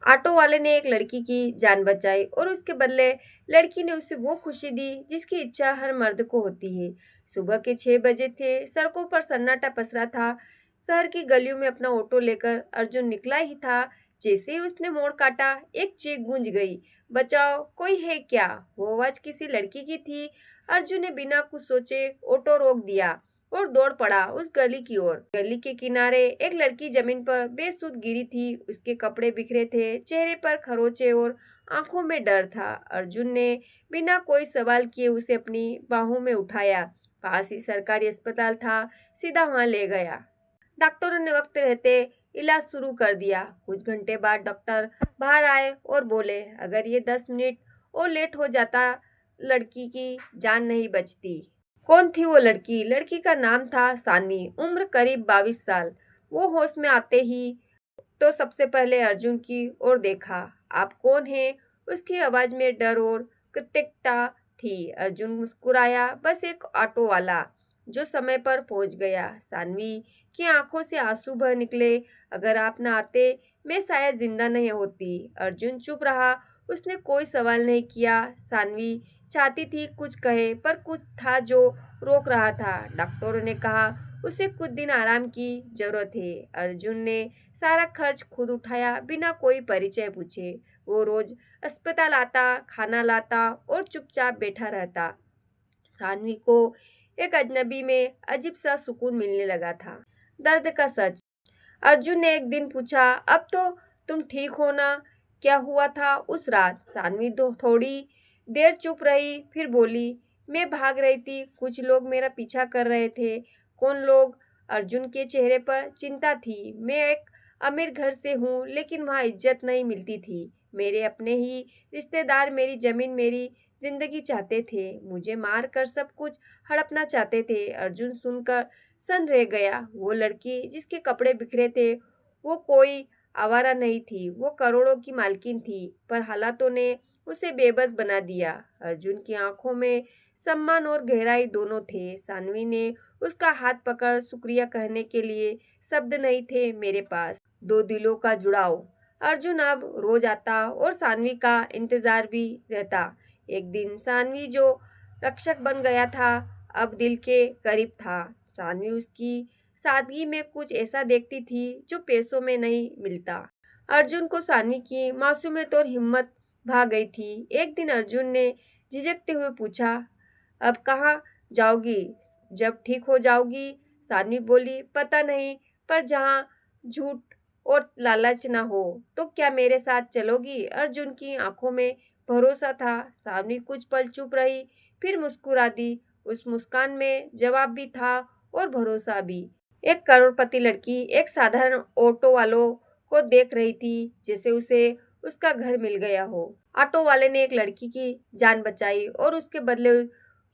Auto वाले ने एक लड़की की जान बचाई और उसके बदले लड़की ने उसे वो खुशी दी जिसकी इच्छा हर मर्द को होती है। सुबह के 6 बजे थे। सड़कों पर सन्नाटा पसरा था। शहर की गलियों में अपना ऑटो लेकर अर्जुन निकला ही था। जैसे ही उसने मोड़ काटा, एक चीख गूंज गई, बचाओ, कोई है क्या? वो आवाज किसी लड़की की थी। अर्जुन ने बिना कुछ सोचे ऑटो रोक दिया और दौड़ पड़ा उस गली की ओर। गली के किनारे एक लड़की जमीन पर बेसुध गिरी थी। उसके कपड़े बिखरे थे, चेहरे पर खरोंचे और आंखों में डर था। अर्जुन ने बिना कोई सवाल किए उसे अपनी बाहों में उठाया। पास ही सरकारी अस्पताल था, सीधा वहां ले गया। डॉक्टरों ने वक्त रहते इलाज शुरू कर दिया। कुछ घंटे बाद डॉक्टर बाहर आए और बोले, अगर ये 10 मिनट और लेट हो जाता, लड़की की जान नहीं बचती। कौन थी वो लड़की? लड़की का नाम था सानवी, उम्र करीब 22 साल। वो होश में आते ही तो सबसे पहले अर्जुन की ओर देखा। आप कौन हैं? उसकी आवाज में डर और कृतज्ञता थी। अर्जुन मुस्कुराया, बस एक ऑटो वाला जो समय पर पहुंच गया। सानवी की आंखों से आंसू बह निकले। अगर आप न आते, मैं शायद जिंदा नहीं होती। अर्जुन चुप रहा। उसने कोई सवाल नहीं किया। सानवी चाहती थी कुछ कहे, पर कुछ था जो रोक रहा था। डॉक्टरों ने कहा उसे कुछ दिन आराम की जरूरत है। अर्जुन ने सारा खर्च खुद उठाया, बिना कोई परिचय पूछे। वो रोज अस्पताल आता, खाना लाता और चुपचाप बैठा रहता। सानवी को एक अजनबी में अजीब सा सुकून मिलने लगा था। दर्द का सच। अर्जुन ने एक दिन पूछा, अब तो तुम ठीक हो ना? क्या हुआ था उस रात? सानवी दो थोड़ी देर चुप रही, फिर बोली, मैं भाग रही थी, कुछ लोग मेरा पीछा कर रहे थे। कौन लोग? अर्जुन के चेहरे पर चिंता थी। मैं एक अमीर घर से हूँ, लेकिन वहाँ इज्जत नहीं मिलती थी। मेरे अपने ही रिश्तेदार मेरी जमीन, मेरी जिंदगी चाहते थे। मुझे मार कर सब कुछ हड़पना चाहते थे। अर्जुन सुनकर सन रह गया। वो लड़की जिसके कपड़े बिखरे थे, वो कोई आवारा नहीं थी, वो करोड़ों की मालकिन थी। पर हालातों ने उसे बेबस बना दिया। अर्जुन की आंखों में सम्मान और गहराई दोनों थे। सानवी ने उसका हाथ पकड़ शुक्रिया कहने के लिए शब्द नहीं थे मेरे पास। दो दिलों का जुड़ाव। अर्जुन अब रोज आता और सानवी का इंतजार भी रहता। एक दिन सानवी जो रक्षक बन गया था, अब दिल के करीब था। सानवी उसकी सादगी में कुछ ऐसा देखती थी जो पैसों में नहीं मिलता। अर्जुन को सानवी की मासूमियत और हिम्मत भा गई थी। एक दिन अर्जुन ने झिझकते हुए पूछा, अब कहाँ जाओगी जब ठीक हो जाओगी? सानवी बोली, पता नहीं, पर जहाँ झूठ और लालच ना हो। तो क्या मेरे साथ चलोगी? अर्जुन की आंखों में भरोसा था। सानवी कुछ पल चुप रही, फिर मुस्कुरा दी। उस मुस्कान में जवाब भी था और भरोसा भी। एक करोड़पति लड़की एक साधारण ऑटो वालों को देख रही थी, जैसे उसे उसका घर मिल गया हो। ऑटो वाले ने एक लड़की की जान बचाई और उसके बदले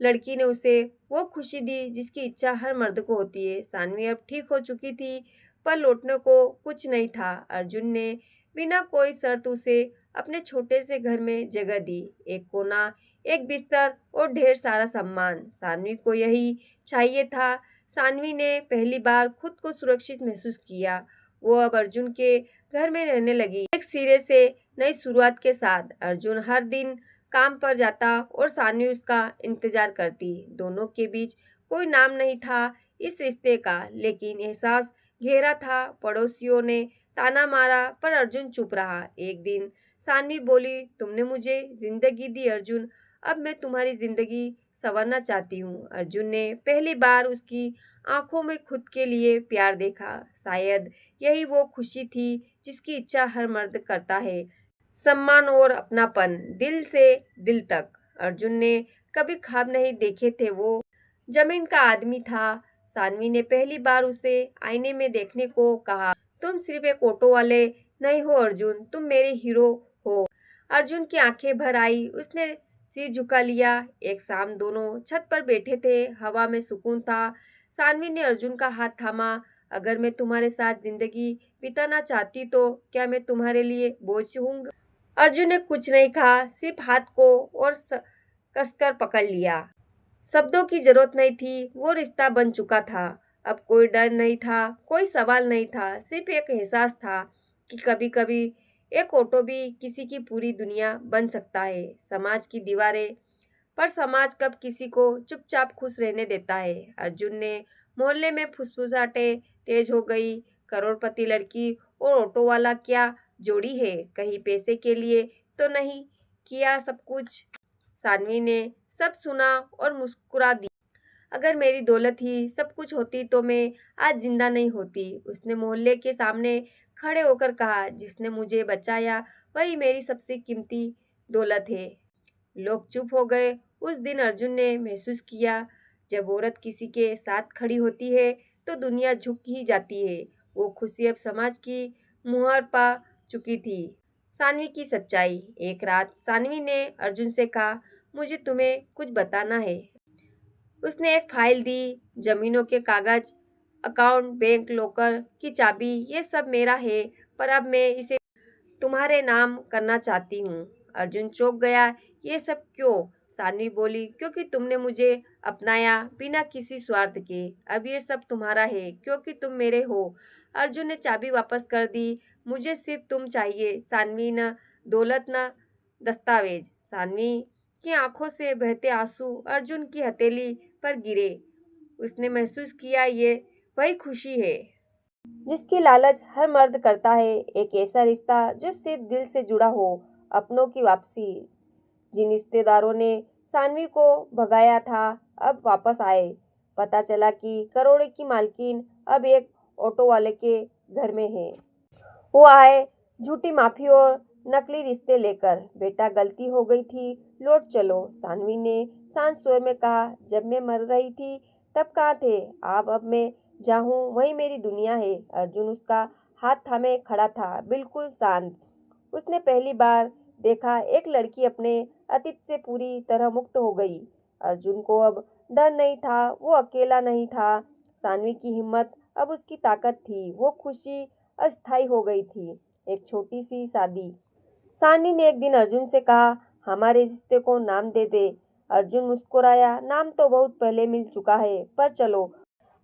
लड़की ने उसे वो खुशी दी जिसकी इच्छा हर मर्द को होती है। सानवी अब ठीक हो चुकी थी, पर लौटने को कुछ नहीं था। अर्जुन ने बिना कोई शर्त उसे अपने छोटे से घर में जगह दी। एक कोना, एक बिस्तर और ढेर सारा सामान। सानवी को यही चाहिए था। सानवी ने पहली बार खुद को सुरक्षित महसूस किया। वो अब अर्जुन के घर में रहने लगी, एक सिरे से नई शुरुआत के साथ। अर्जुन हर दिन काम पर जाता और सानवी उसका इंतजार करती। दोनों के बीच कोई नाम नहीं था इस रिश्ते का, लेकिन एहसास गहरा था। पड़ोसियों ने ताना मारा, पर अर्जुन चुप रहा। एक दिन सानवी बोली, तुमने मुझे जिंदगी दी अर्जुन, अब मैं तुम्हारी जिंदगी संवारना चाहती हूँ। अर्जुन ने पहली बार उसकी आंखों में खुद के लिए प्यार देखा। शायद यही वो खुशी थी जिसकी इच्छा हर मर्द करता है, सम्मान और अपनापन, दिल से दिल तक। अर्जुन ने कभी ख्वाब नहीं देखे थे। वो जमीन का आदमी था। सानवी ने पहली बार उसे आईने में देखने को कहा, तुम सिर्फ एक ऑटो वाले नहीं हो अर्जुन, तुम मेरे हीरो हो। अर्जुन की आंखें भर आई। उसने सिर झुका लिया। एक शाम दोनों छत पर बैठे थे, हवा में सुकून था। सानवी ने अर्जुन का हाथ थामा। अगर मैं तुम्हारे साथ जिंदगी बिताना चाहती तो क्या मैं तुम्हारे लिए बोझ हूँ? अर्जुन ने कुछ नहीं कहा, सिर्फ हाथ को और कसकर पकड़ लिया। शब्दों की जरूरत नहीं थी, वो रिश्ता बन चुका था। अब कोई डर नहीं था, कोई सवाल नहीं था, सिर्फ एक एहसास था कि कभी कभी एक ऑटो भी किसी की पूरी दुनिया बन सकता है। समाज की दीवारें, पर समाज कब किसी को चुपचाप खुश रहने देता है। अर्जुन ने मोहल्ले में फुसफुसाहटें तेज हो गई। करोड़पति लड़की और ऑटो वाला क्या जोड़ी है, कहीं पैसे के लिए तो नहीं किया सब कुछ। सानवी ने सब सुना और मुस्कुरा दी। अगर मेरी दौलत ही सब कुछ होती तो मैं आज जिंदा नहीं होती, उसने मोहल्ले के सामने खड़े होकर कहा। जिसने मुझे बचाया वही मेरी सबसे कीमती दौलत है। लोग चुप हो गए। उस दिन अर्जुन ने महसूस किया, जब औरत किसी के साथ खड़ी होती है तो दुनिया झुक ही जाती है। वो खुशी अब समाज की मुहर पा चुकी थी। सानवी की सच्चाई। एक रात सानवी ने अर्जुन से कहा, मुझे तुम्हें कुछ बताना है। उसने एक फाइल दी। जमीनों के कागज, अकाउंट, बैंक, लॉकर की चाबी, ये सब मेरा है, पर अब मैं इसे तुम्हारे नाम करना चाहती हूँ। अर्जुन चौंक गया। ये सब क्यों? सानवी बोली, क्योंकि तुमने मुझे अपनाया बिना किसी स्वार्थ के। अब ये सब तुम्हारा है क्योंकि तुम मेरे हो। अर्जुन ने चाबी वापस कर दी। मुझे सिर्फ तुम चाहिए सानवी, न दौलत न दस्तावेज। सानवी की आंखों से बहते आंसू अर्जुन की हथेली पर गिरे। उसने महसूस किया, ये वही खुशी है जिसकी लालच हर मर्द करता है। एक ऐसा रिश्ता जो सिर्फ दिल से जुड़ा हो। अपनों की वापसी। जिन रिश्तेदारों ने सानवी को भगाया था अब वापस आए। पता चला कि करोड़ों की मालकिन अब एक ऑटो वाले के घर में है। वो आए झूठी माफी और नकली रिश्ते लेकर। बेटा, गलती हो गई थी, लौट चलो। सानवी ने शांत स्वर में कहा, जब मैं मर रही थी तब कहाँ थे आप? अब मैं जहाँ हूँ वही मेरी दुनिया है। अर्जुन उसका हाथ थामे खड़ा था, बिल्कुल शांत। उसने पहली बार देखा एक लड़की अपने अतीत से पूरी तरह मुक्त हो गई। अर्जुन को अब डर नहीं था, वो अकेला नहीं था। सानवी की हिम्मत अब उसकी ताकत थी। वो खुशी अस्थायी हो गई थी। एक छोटी सी शादी। सानवी ने एक दिन अर्जुन से कहा, हमारे रिश्ते को नाम दे दे। अर्जुन मुस्कुराया, नाम तो बहुत पहले मिल चुका है, पर चलो।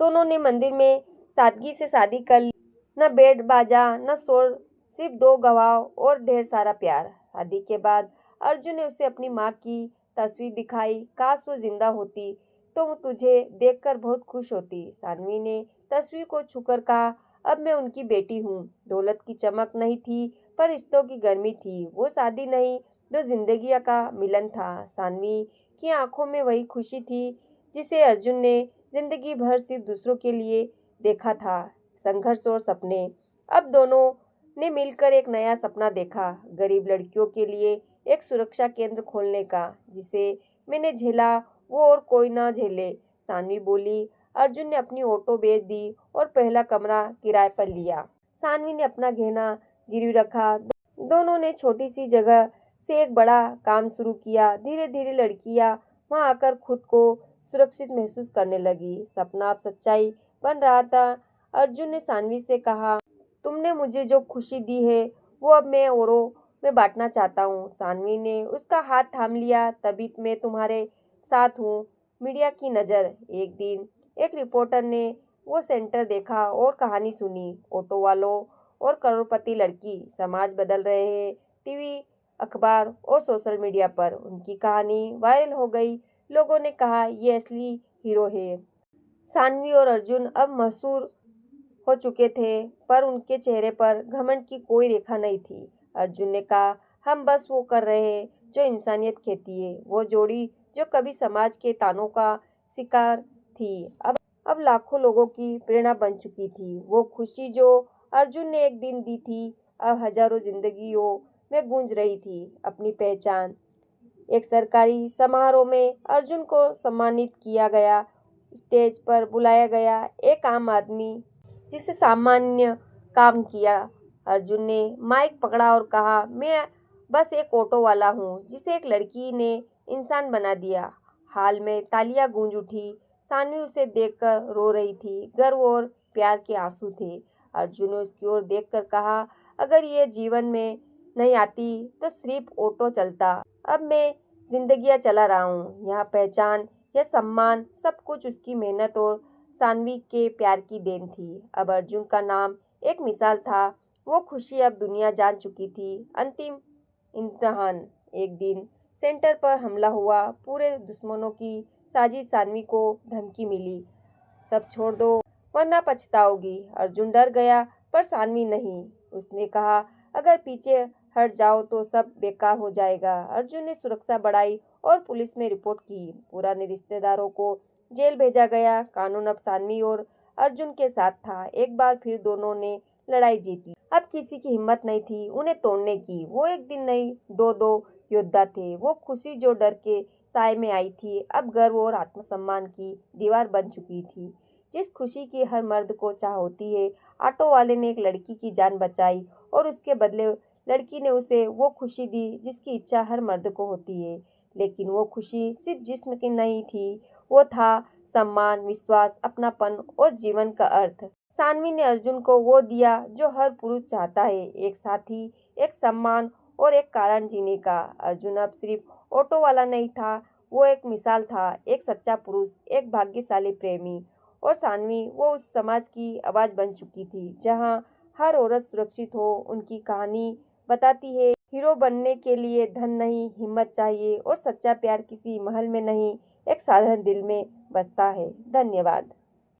दोनों ने मंदिर में सादगी से शादी कर ली। न बैंड बाजा, न शोर, सिर्फ दो गवाह और ढेर सारा प्यार। शादी के बाद अर्जुन ने उसे अपनी माँ की तस्वीर दिखाई। काश वो जिंदा होती तो वो तुझे देखकर बहुत खुश होती। सानवी ने तस्वीर को छूकर कहा, अब मैं उनकी बेटी हूँ। दौलत की चमक नहीं थी, पर रिश्तों की गर्मी थी। वो शादी नहीं, जो जिंदगी का मिलन था। सानवी की आंखों में वही खुशी थी जिसे अर्जुन ने जिंदगी भर सिर्फ दूसरों के लिए देखा था। संघर्ष और सपने। अब दोनों ने मिलकर एक नया सपना देखा, गरीब लड़कियों के लिए एक सुरक्षा केंद्र खोलने का। जिसे मैंने झेला वो और कोई ना झेले। सानवी बोली। अर्जुन ने अपनी ऑटो बेच दी और पहला कमरा किराए पर लिया। सानवी ने अपना गहना गिरवी रखा। दोनों ने छोटी सी जगह से एक बड़ा काम शुरू किया। धीरे धीरे लड़कियां वहां आकर खुद को सुरक्षित महसूस करने लगी। सपना अब सच्चाई बन रहा था। अर्जुन ने सानवी से कहा, तुमने मुझे जो खुशी दी है वो अब मैं औरों में बांटना चाहता हूँ। सानवी ने उसका हाथ थाम लिया, तभी मैं तुम्हारे साथ हूँ। मीडिया की नज़र। एक दिन एक रिपोर्टर ने वो सेंटर देखा और कहानी सुनी। ऑटो वालों और करोड़पति लड़की। समाज बदल रहे हैं। टीवी, अखबार और सोशल मीडिया पर उनकी कहानी वायरल हो गई। लोगों ने कहा, ये असली हीरो है। सानवी और अर्जुन अब मशहूर हो चुके थे, पर उनके चेहरे पर घमंड की कोई रेखा नहीं थी। अर्जुन ने कहा, हम बस वो कर रहे हैं जो इंसानियत कहती है। वो जोड़ी जो कभी समाज के तानों का शिकार थी, अब लाखों लोगों की प्रेरणा बन चुकी थी। वो खुशी जो अर्जुन ने एक दिन दी थी, अब हजारों जिंदगियों में गूंज रही थी। अपनी पहचान। एक सरकारी समारोह में अर्जुन को सम्मानित किया गया। स्टेज पर बुलाया गया एक आम आदमी जिसे सामान्य काम किया। अर्जुन ने माइक पकड़ा और कहा, मैं बस एक ऑटो वाला हूँ जिसे एक लड़की ने इंसान बना दिया। हाल में तालियां गूंज उठी। सानवी उसे देखकर रो रही थी। गर्व और प्यार के आंसू थे। अर्जुन ने उसकी ओर देखकर कहा, अगर ये जीवन में नहीं आती तो सिर्फ ऑटो चलता। अब मैं जिंदगियां चला रहा हूँ। यहाँ पहचान, यह सम्मान, सब कुछ उसकी मेहनत और सानवी के प्यार की देन थी। अब अर्जुन का नाम एक मिसाल था। वो खुशी अब दुनिया जान चुकी थी। अंतिम इम्तिहान। एक दिन सेंटर पर हमला हुआ। पूरे दुश्मनों की साजिश। सानवी को धमकी मिली, सब छोड़ दो वरना पछताओगी। अर्जुन डर गया पर सानवी नहीं। उसने कहा, अगर पीछे हट जाओ तो सब बेकार हो जाएगा। अर्जुन ने सुरक्षा बढ़ाई और पुलिस में रिपोर्ट की। पुराने रिश्तेदारों को जेल भेजा गया। कानून अब सानवी और अर्जुन के साथ था। एक बार फिर दोनों ने लड़ाई जीत ली। अब किसी की हिम्मत नहीं थी उन्हें तोड़ने की। वो एक दिन नहीं, दो दो योद्धा थे। वो खुशी जो डर के साए में आई थी, अब गर्व और आत्मसम्मान की दीवार बन चुकी थी। जिस खुशी की हर मर्द को चाह होती है। ऑटो वाले ने एक लड़की की जान बचाई और उसके बदले लड़की ने उसे वो खुशी दी जिसकी इच्छा हर मर्द को होती है। लेकिन वो खुशी सिर्फ जिस्म की नहीं थी, वो था सम्मान, विश्वास, अपनापन और जीवन का अर्थ। सानवी ने अर्जुन को वो दिया जो हर पुरुष चाहता है, एक साथी, एक सम्मान और एक कारण जीने का। अर्जुन अब सिर्फ ऑटो वाला नहीं था, वो एक मिसाल था, एक सच्चा पुरुष, एक भाग्यशाली प्रेमी। और सानवी वो उस समाज की आवाज़ बन चुकी थी जहाँ हर औरत सुरक्षित हो। उनकी कहानी बताती है, हीरो बनने के लिए धन नहीं, हिम्मत चाहिए और सच्चा प्यार किसी महल में नहीं, एक साधारण दिल में बसता है। धन्यवाद।